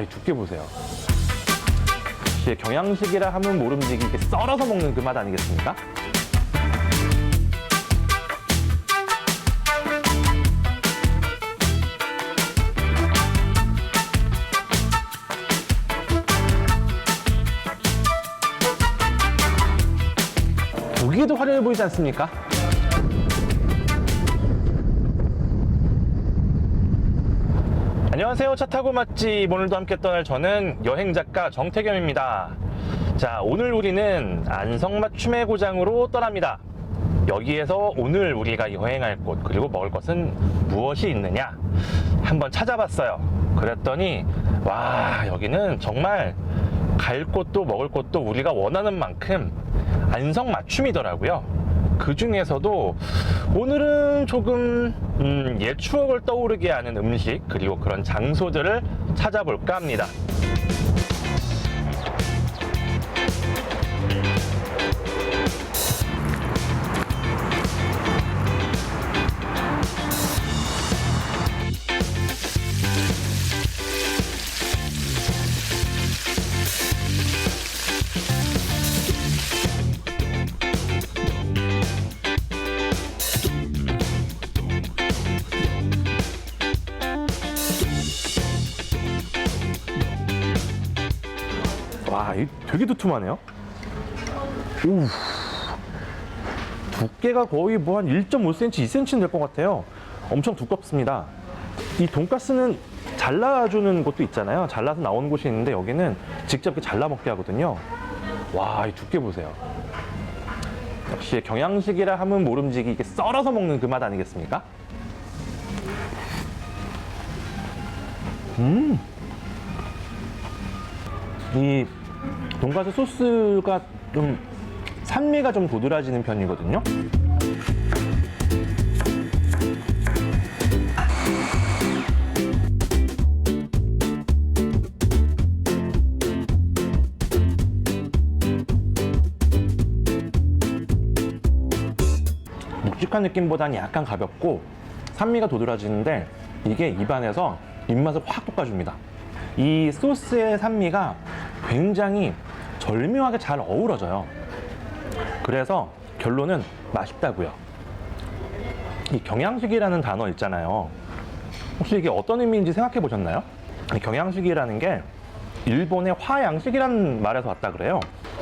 이 두께 보세요. 역시 경양식이라 하면 모름지기 이렇게 썰어서 먹는 그 맛 아니겠습니까? 보기에도 화려해 보이지 않습니까? 안녕하세요. 차 타고 맛집, 오늘도 함께 떠날 저는 여행작가 정태겸입니다. 자, 오늘 우리는 안성맞춤의 고장으로 떠납니다. 여기에서 오늘 우리가 여행할 곳 그리고 먹을 것은 무엇이 있느냐 한번 찾아봤어요. 그랬더니 와, 여기는 정말 갈 곳도 먹을 곳도 우리가 원하는 만큼 안성맞춤이더라고요. 그 중에서도 오늘은 조금 옛 추억을 떠오르게 하는 음식 그리고 그런 장소들을 찾아볼까 합니다. 와, 이 되게 두툼하네요. 오, 두께가 거의 뭐 한 1.5cm, 2cm 될 것 같아요. 엄청 두껍습니다. 이 돈가스는 잘라주는 곳도 있잖아요. 잘라서 나오는 곳이 있는데 여기는 직접 이렇게 잘라 먹게 하거든요. 와, 이 두께 보세요. 역시 경양식이라 하면 모름지기 이렇게 썰어서 먹는 그 맛 아니겠습니까? 이 돈가스 소스가 좀 산미가 좀 도드라지는 편이거든요. 묵직한 느낌보다는 약간 가볍고 산미가 도드라지는데 이게 입안에서 입맛을 확 돋궈줍니다. 이 소스의 산미가 굉장히 절묘하게 잘 어우러져요. 그래서 결론은 맛있다고요. 이 경양식이라는 단어 있잖아요. 혹시 이게 어떤 의미인지 생각해 보셨나요? 이 경양식이라는 게 일본의 화양식이라는 말에서 왔다 그래요.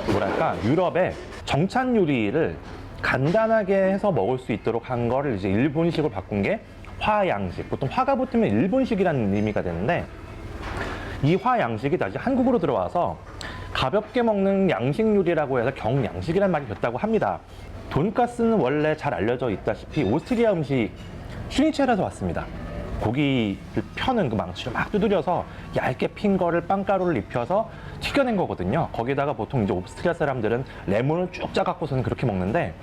뭐랄까, 유럽의 정찬 요리를 간단하게 해서 먹을 수 있도록 한 거를 이제 일본식으로 바꾼 게 화양식. 보통 화가 붙으면 일본식이라는 의미가 되는데 이 화양식이 다시 한국으로 들어와서 가볍게 먹는 양식 요리라고 해서 경양식이라는 말이 됐다고 합니다. 돈가스는 원래 잘 알려져 있다시피 오스트리아 음식 슈니첼에서 왔습니다. 고기를 펴는 그 망치를 막 두드려서 얇게 핀 거를 빵가루를 입혀서 튀겨낸 거거든요. 거기다가 보통 이제 오스트리아 사람들은 레몬을 쭉 짜갖고서는 그렇게 먹는데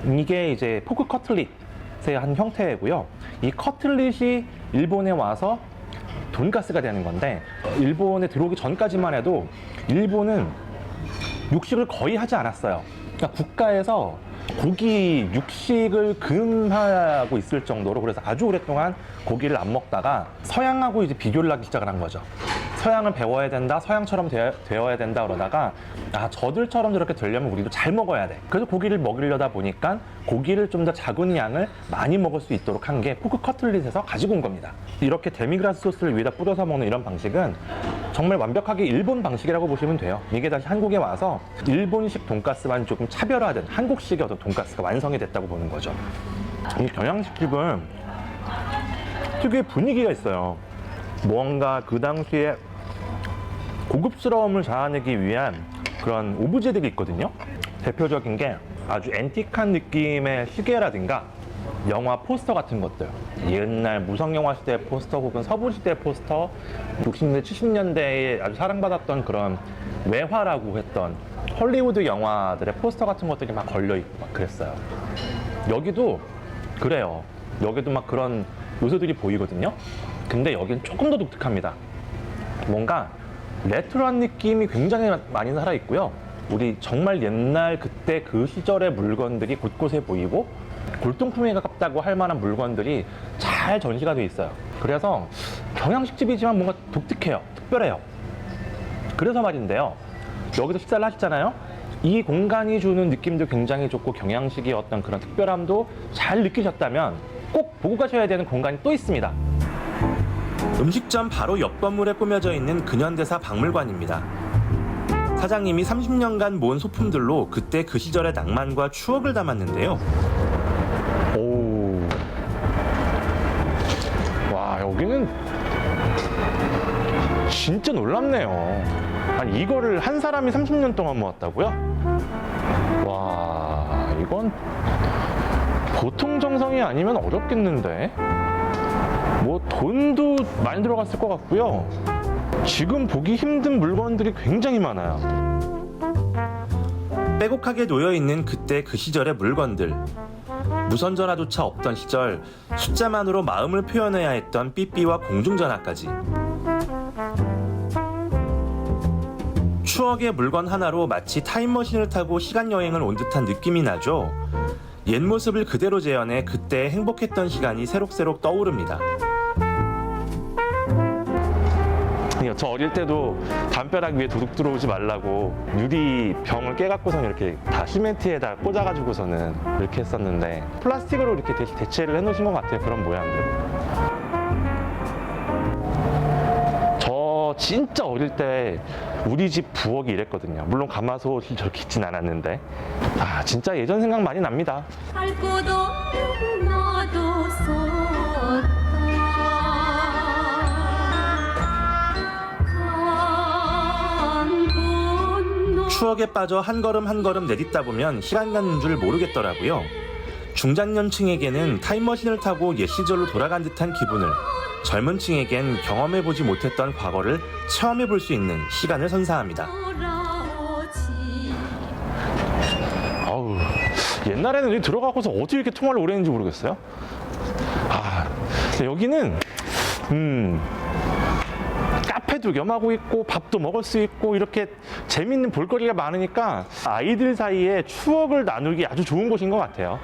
이게 이제 포크 커틀릿의 한 형태고요. 이 커틀릿이 일본에 와서 돈가스가 되는 건데 일본에 들어오기 전까지만 해도 일본은 육식을 거의 하지 않았어요. 그러니까 국가에서 고기 육식을 금하고 있을 정도로, 그래서 아주 오랫동안 고기를 안 먹다가 서양하고 이제 비교를 하기 시작을 한 거죠. 서양을 배워야 된다, 서양처럼 되어야 된다 그러다가 저들처럼 저렇게 되려면 우리도 잘 먹어야 돼. 그래서 고기를 먹이려다 보니까 고기를 좀 더 작은 양을 많이 먹을 수 있도록 한 게 포크 커틀릿에서 가지고 온 겁니다. 이렇게 데미그라스 소스를 위에다 뿌려서 먹는 이런 방식은 정말 완벽하게 일본 방식이라고 보시면 돼요. 이게 다시 한국에 와서 일본식 돈가스만 조금 차별화된 한국식의 어떤 돈가스가 완성이 됐다고 보는 거죠. 이 경양식집은 특유의 분위기가 있어요. 뭔가 그 당시에 고급스러움을 자아내기 위한 그런 오브제들이 있거든요. 대표적인 게 아주 앤틱한 느낌의 시계라든가 영화 포스터 같은 것들, 옛날 무성영화 시대 포스터 혹은 서부 시대 포스터, 60년대 70년대에 아주 사랑받았던 그런 외화라고 했던 헐리우드 영화들의 포스터 같은 것들이 막 걸려있고 막 그랬어요. 여기도 그래요. 여기도 막 그런 요소들이 보이거든요. 근데 여기는 조금 더 독특합니다. 뭔가 레트로한 느낌이 굉장히 많이 살아있고요. 우리 정말 옛날 그때 그 시절의 물건들이 곳곳에 보이고 골동품에 가깝다고 할 만한 물건들이 잘 전시가 돼 있어요. 그래서 경양식집이지만 뭔가 독특해요. 특별해요. 그래서 말인데요. 여기서 식사를 하셨잖아요. 이 공간이 주는 느낌도 굉장히 좋고 경양식의 어떤 그런 특별함도 잘 느끼셨다면 꼭 보고 가셔야 되는 공간이 또 있습니다. 음식점 바로 옆 건물에 꾸며져 있는 근현대사 박물관입니다. 사장님이 30년간 모은 소품들로 그때 그 시절의 낭만과 추억을 담았는데요. 오, 와, 여기는 진짜 놀랍네요. 아니, 이거를 한 사람이 30년 동안 모았다고요? 와, 이건 보통 정성이 아니면 어렵겠는데? 뭐 돈도 많이 들어갔을 것 같고요. 지금 보기 힘든 물건들이 굉장히 많아요. 빼곡하게 놓여있는 그때 그 시절의 물건들. 무선전화조차 없던 시절 숫자만으로 마음을 표현해야 했던 삐삐와 공중전화까지. 추억의 물건 하나로 마치 타임머신을 타고 시간여행을 온 듯한 느낌이 나죠. 옛 모습을 그대로 재현해 그때 행복했던 시간이 새록새록 떠오릅니다. 저 어릴 때도 담벼락 위에 도둑 들어오지 말라고 유리병을 깨갖고서는 이렇게 다 시멘트에다 꽂아가지고서는 이렇게 했었는데 플라스틱으로 이렇게 대체를 해놓으신 것 같아요. 그런 모양들. 저 진짜 어릴 때 우리 집 부엌이 이랬거든요. 물론 가마솥이 저렇게 있진 않았는데 아 진짜 예전 생각 많이 납니다. 할 곳 없는 나도 섰다. 추억에 빠져 한 걸음 한 걸음 내딛다 보면 시간 가는 줄 모르겠더라고요. 중장년층에게는 타임머신을 타고 옛 시절로 돌아간 듯한 기분을, 젊은 층에겐 경험해보지 못했던 과거를 체험해볼 수 있는 시간을 선사합니다. 아우, 옛날에는 여기 들어가고서 어디 이렇게 통화를 오래 했는지 모르겠어요. 아, 여기는 카페도 겸하고 있고 밥도 먹을 수 있고 이렇게 재밌는 볼거리가 많으니까 아이들 사이에 추억을 나누기 아주 좋은 곳인 것 같아요.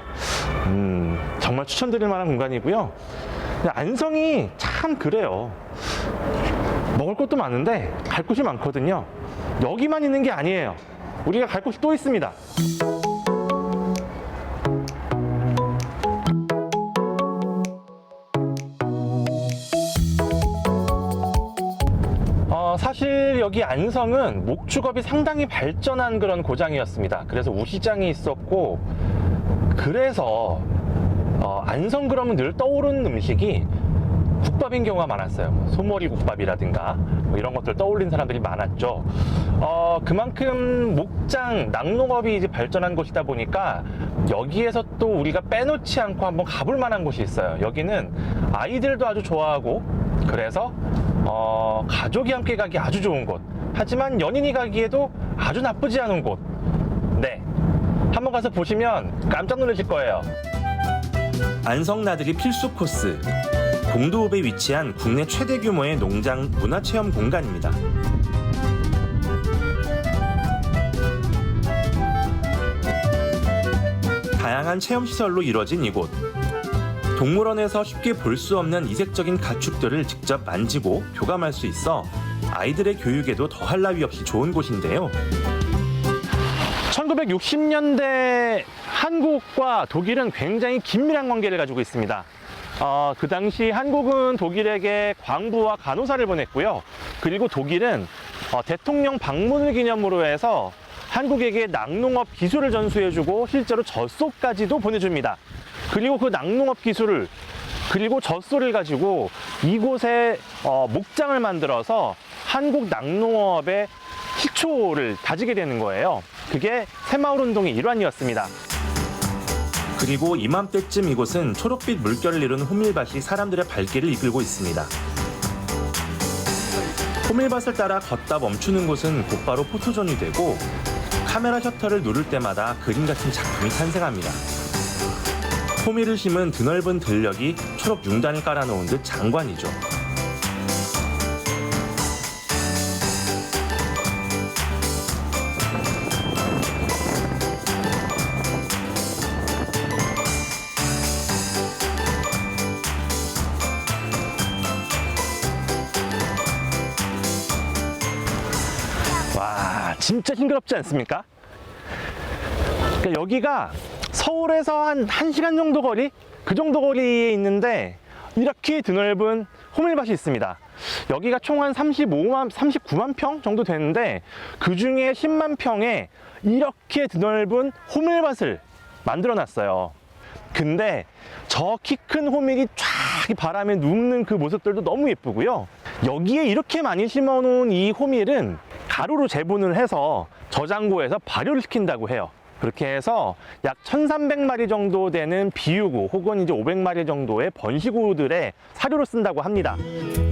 정말 추천드릴 만한 공간이고요. 안성이 참 그래요. 먹을 것도 많은데 갈 곳이 많거든요. 여기만 있는 게 아니에요. 우리가 갈 곳이 또 있습니다. 사실 여기 안성은 목축업이 상당히 발전한 그런 고장이었습니다. 그래서 우시장이 있었고, 그래서 안성 그러면 늘 떠오르는 음식이 국밥인 경우가 많았어요. 소머리 국밥이라든가 뭐 이런 것들 떠올린 사람들이 많았죠. 그만큼 목장, 낙농업이 이제 발전한 곳이다 보니까 여기에서 또 우리가 빼놓지 않고 한번 가볼 만한 곳이 있어요. 여기는 아이들도 아주 좋아하고, 그래서 가족이 함께 가기 아주 좋은 곳, 하지만 연인이 가기에도 아주 나쁘지 않은 곳. 네, 한번 가서 보시면 깜짝 놀라실 거예요. 안성 나들이 필수 코스, 공도읍에 위치한 국내 최대 규모의 농장 문화체험 공간입니다. 다양한 체험시설로 이루어진 이곳. 동물원에서 쉽게 볼 수 없는 이색적인 가축들을 직접 만지고 교감할 수 있어 아이들의 교육에도 더할 나위 없이 좋은 곳인데요. 1960년대 한국과 독일은 굉장히 긴밀한 관계를 가지고 있습니다. 그 당시 한국은 독일에게 광부와 간호사를 보냈고요. 그리고 독일은 대통령 방문을 기념으로 해서 한국에게 낙농업 기술을 전수해주고 실제로 젖소까지도 보내줍니다. 그리고 그 낙농업 기술을, 그리고 젖소를 가지고 이곳에 목장을 만들어서 한국 낙농업의 시초를 다지게 되는 거예요. 그게 새마을운동의 일환이었습니다. 그리고 이맘때쯤 이곳은 초록빛 물결을 이룬 호밀밭이 사람들의 발길을 이끌고 있습니다. 호밀밭을 따라 걷다 멈추는 곳은 곧바로 포토존이 되고, 카메라 셔터를 누를 때마다 그림 같은 작품이 탄생합니다. 호밀을 심은 드넓은 들녘이 초록 융단을 깔아놓은 듯 장관이죠. 진짜 싱그럽지 않습니까? 그러니까 여기가 서울에서 한 1시간 정도 거리? 그 정도 거리에 있는데 이렇게 드넓은 호밀밭이 있습니다. 여기가 총 한 39만 평 정도 되는데 그 중에 10만 평에 이렇게 드넓은 호밀밭을 만들어 놨어요. 근데 저 키 큰 호밀이 쫙 바람에 눕는 그 모습들도 너무 예쁘고요. 여기에 이렇게 많이 심어 놓은 이 호밀은 가루로 재분을 해서 저장고에서 발효를 시킨다고 해요. 그렇게 해서 약 1,300마리 정도 되는 비유구 혹은 이제 500마리 정도의 번식우들의 사료로 쓴다고 합니다.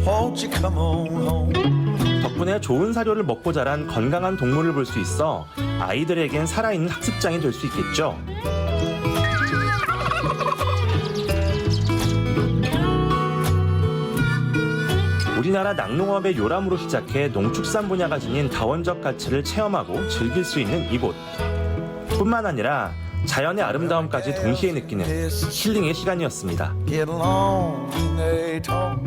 Won't you come on home? 덕분에 좋은 사료를 먹고 자란 건강한 동물을 볼 수 있어 아이들에겐 살아있는 학습장이 될 수 있겠죠. 우리나라 낙농업의 요람으로 시작해 농축산 분야가 지닌 다원적 가치를 체험하고 즐길 수 있는 이곳. 뿐만 아니라 자연의 아름다움까지 동시에 느끼는 힐링의 시간이었습니다. Get along, they talk.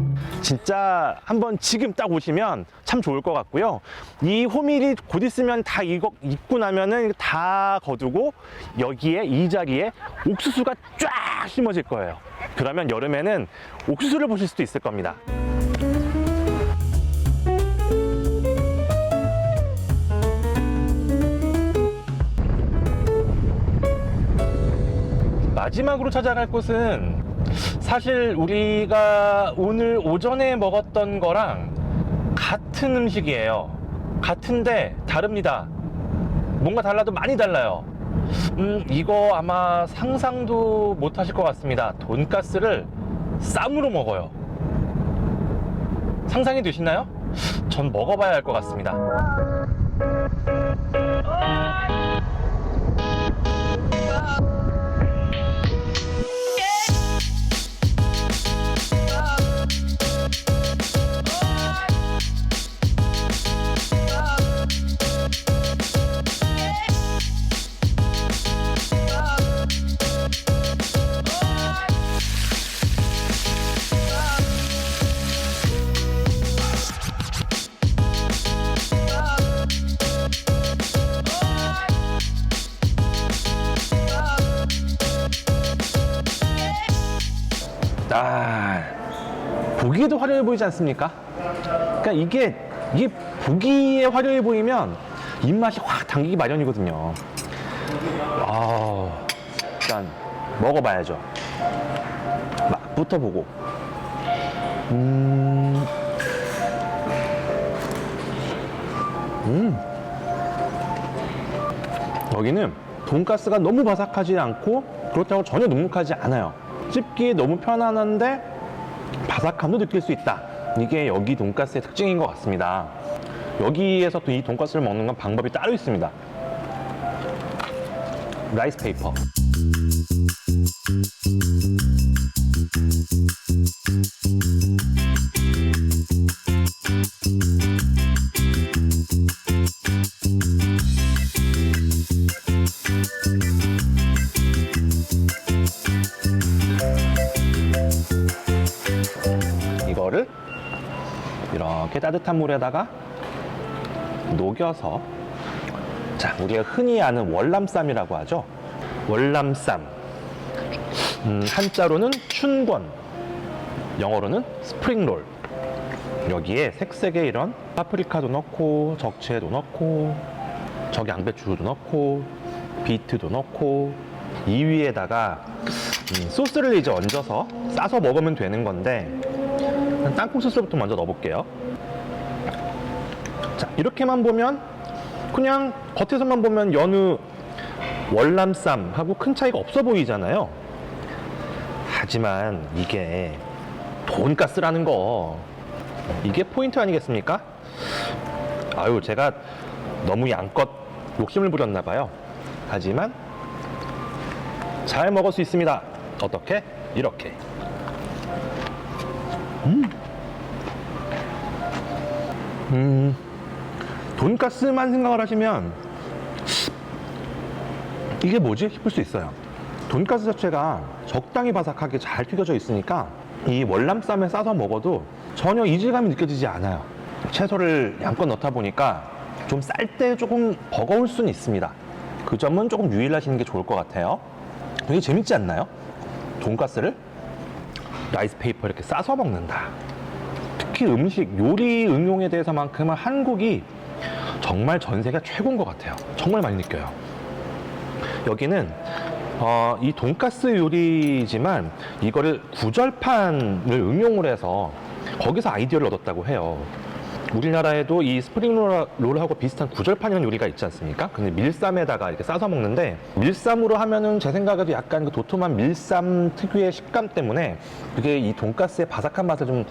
진짜 한번 지금 딱 오시면 참 좋을 것 같고요. 이 호밀이 곧 있으면 다 익고 나면은 다 거두고 여기에 이 자리에 옥수수가 쫙 심어질 거예요. 그러면 여름에는 옥수수를 보실 수도 있을 겁니다. 마지막으로 찾아갈 곳은 사실 우리가 오늘 오전에 먹었던 거랑 같은 음식이에요. 같은데 다릅니다. 뭔가 달라도 많이 달라요. 이거 아마 상상도 못 하실 것 같습니다. 돈가스를 쌈으로 먹어요. 상상이 되시나요? 전 먹어봐야 할 것 같습니다. 보기에도 화려해 보이지 않습니까? 그러니까 이게 보기에 화려해 보이면 입맛이 확 당기기 마련이거든요. 일단 먹어봐야죠. 맛부터 보고. 여기는 돈가스가 너무 바삭하지 않고 그렇다고 전혀 눅눅하지 않아요. 씹기에 너무 편안한데 바삭함도 느낄 수 있다. 이게 여기 돈가스의 특징인 것 같습니다. 여기에서 또 이 돈가스를 먹는 건 방법이 따로 있습니다. 라이스 페이퍼. 이거를 이렇게 따뜻한 물에다가 녹여서, 자, 우리가 흔히 아는 월남쌈이라고 하죠. 월남쌈. 한자로는 춘권, 영어로는 스프링롤. 여기에 색색의 이런 파프리카도 넣고 적채도 넣고 적양배추도 넣고 비트도 넣고 이 위에다가 소스를 이제 얹어서 싸서 먹으면 되는 건데, 땅콩 소스부터 먼저 넣어볼게요. 자, 이렇게만 보면, 그냥 겉에서만 보면 여느 월남쌈하고 큰 차이가 없어 보이잖아요. 하지만 이게 돈가스라는 거, 이게 포인트 아니겠습니까? 아유, 제가 너무 양껏 욕심을 부렸나 봐요. 하지만 잘 먹을 수 있습니다. 어떻게? 이렇게. 돈가스만 생각을 하시면 이게 뭐지? 싶을 수 있어요. 돈가스 자체가 적당히 바삭하게 잘 튀겨져 있으니까 이 월남쌈에 싸서 먹어도 전혀 이질감이 느껴지지 않아요. 채소를 양껏 넣다 보니까 좀 쌀 때 조금 버거울 수는 있습니다. 그 점은 조금 유의하시는 게 좋을 것 같아요. 되게 재밌지 않나요? 돈가스를 라이스페이퍼 이렇게 싸서 먹는다. 특히 음식, 요리 응용에 대해서만큼은 한국이 정말 전 세계가 최고인 것 같아요. 정말 많이 느껴요. 여기는 이 돈가스 요리지만 이거를 구절판을 응용을 해서 거기서 아이디어를 얻었다고 해요. 우리나라에도 이 스프링 롤하고 비슷한 구절판이라는 요리가 있지 않습니까? 근데 밀쌈에다가 이렇게 싸서 먹는데, 밀쌈으로 하면은 제 생각에도 약간 그 도톰한 밀쌈 특유의 식감 때문에 그게 이 돈가스의 바삭한 맛을 좀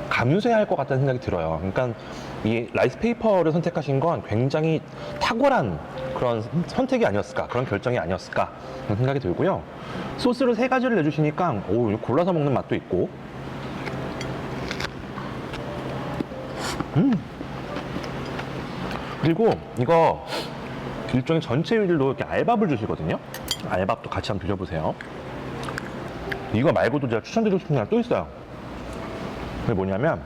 감소해야 할 것 같다는 생각이 들어요. 그러니까 이 라이스 페이퍼를 선택하신 건 굉장히 탁월한 그런 선택이 아니었을까, 그런 결정이 아니었을까 그런 생각이 들고요. 소스를 3가지를 내주시니까 골라서 먹는 맛도 있고, 그리고 이거 일종의 전체 요리로 이렇게 알밥을 주시거든요. 알밥도 같이 한번 드셔보세요. 이거 말고도 제가 추천드리고 싶은 게 하나 또 있어요. 그게 뭐냐면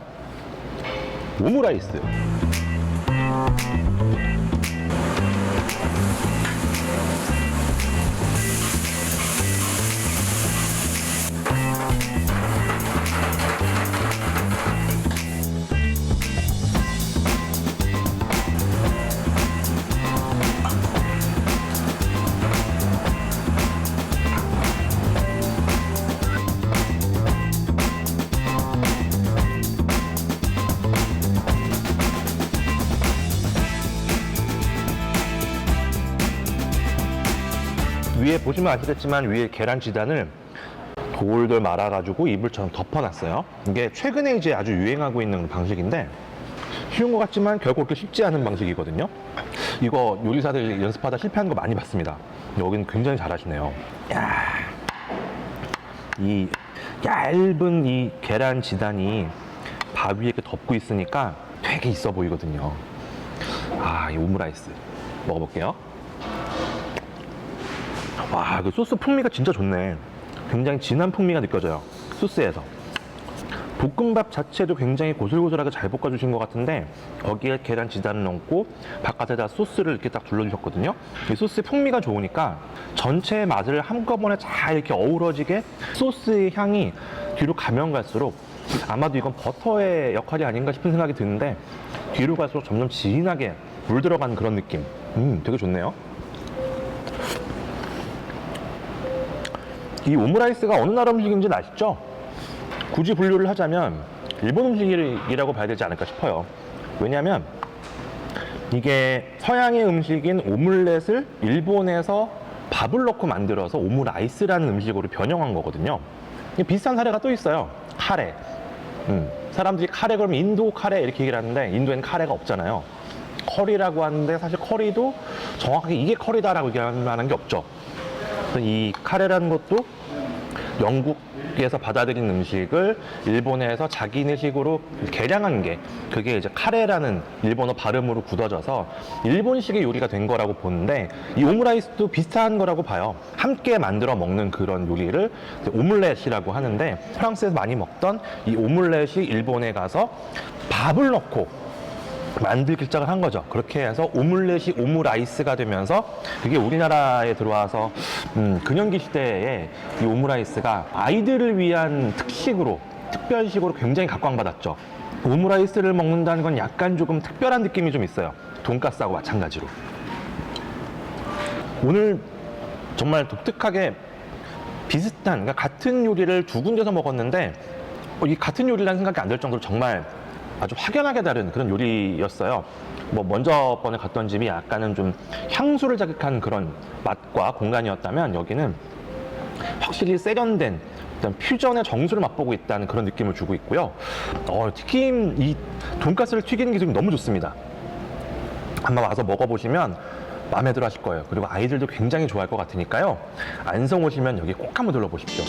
오므라이스. 위에 보시면 아시겠지만 위에 계란 지단을 돌돌 말아가지고 이불처럼 덮어놨어요. 이게 최근에 이제 아주 유행하고 있는 방식인데, 쉬운 것 같지만 결국 그렇게 쉽지 않은 방식이거든요. 이거 요리사들 연습하다 실패하는 거 많이 봤습니다. 여기는 굉장히 잘하시네요. 이 얇은 이 계란 지단이 밥 위에 이렇게 덮고 있으니까 되게 있어 보이거든요. 이 오므라이스 먹어볼게요. 와, 그 소스 풍미가 진짜 좋네. 굉장히 진한 풍미가 느껴져요, 소스에서. 볶음밥 자체도 굉장히 고슬고슬하게 잘 볶아주신 것 같은데, 거기에 계란 지단을 넣고 바깥에다 소스를 이렇게 딱 둘러주셨거든요. 이 소스의 풍미가 좋으니까 전체의 맛을 한꺼번에 잘 이렇게 어우러지게 소스의 향이 뒤로 가면 갈수록, 아마도 이건 버터의 역할이 아닌가 싶은 생각이 드는데, 뒤로 갈수록 점점 진하게 물 들어가는 그런 느낌. 되게 좋네요. 이 오므라이스가 어느 나라 음식인지는 아시죠? 굳이 분류를 하자면 일본 음식이라고 봐야 되지 않을까 싶어요. 왜냐하면 이게 서양의 음식인 오믈렛을 일본에서 밥을 넣고 만들어서 오므라이스라는 음식으로 변형한 거거든요. 비슷한 사례가 또 있어요. 카레. 사람들이 카레 그러면 인도 카레 이렇게 얘기를 하는데, 인도에는 카레가 없잖아요. 커리라고 하는데 사실 커리도 정확하게 이게 커리다라고 얘기할 만한 게 없죠. 이 카레라는 것도 영국에서 받아들인 음식을 일본에서 자기네식으로 개량한 게, 그게 이제 카레라는 일본어 발음으로 굳어져서 일본식의 요리가 된 거라고 보는데, 이 오므라이스도 비슷한 거라고 봐요. 함께 만들어 먹는 그런 요리를 오믈렛이라고 하는데, 프랑스에서 많이 먹던 이 오믈렛이 일본에 가서 밥을 넣고 만들기 시작을 한 거죠. 그렇게 해서 오믈렛이 오므라이스가 되면서, 그게 우리나라에 들어와서 근현기 시대에 이 오므라이스가 아이들을 위한 특별식으로 굉장히 각광받았죠. 오므라이스를 먹는다는 건 약간 조금 특별한 느낌이 좀 있어요. 돈가스하고 마찬가지로. 오늘 정말 독특하게 비슷한, 그러니까 같은 요리를 2군데서 먹었는데 이 같은 요리라는 생각이 안 들 정도로 정말 아주 확연하게 다른 그런 요리였어요. 먼저 번에 갔던 집이 약간은 좀 향수를 자극한 그런 맛과 공간이었다면, 여기는 확실히 세련된 어떤 퓨전의 정수를 맛보고 있다는 그런 느낌을 주고 있고요. 튀김, 이 돈가스를 튀기는 기술이 너무 좋습니다. 한번 와서 먹어보시면 마음에 들어 하실 거예요. 그리고 아이들도 굉장히 좋아할 것 같으니까요. 안성 오시면 여기 꼭 한번 들러보십시오.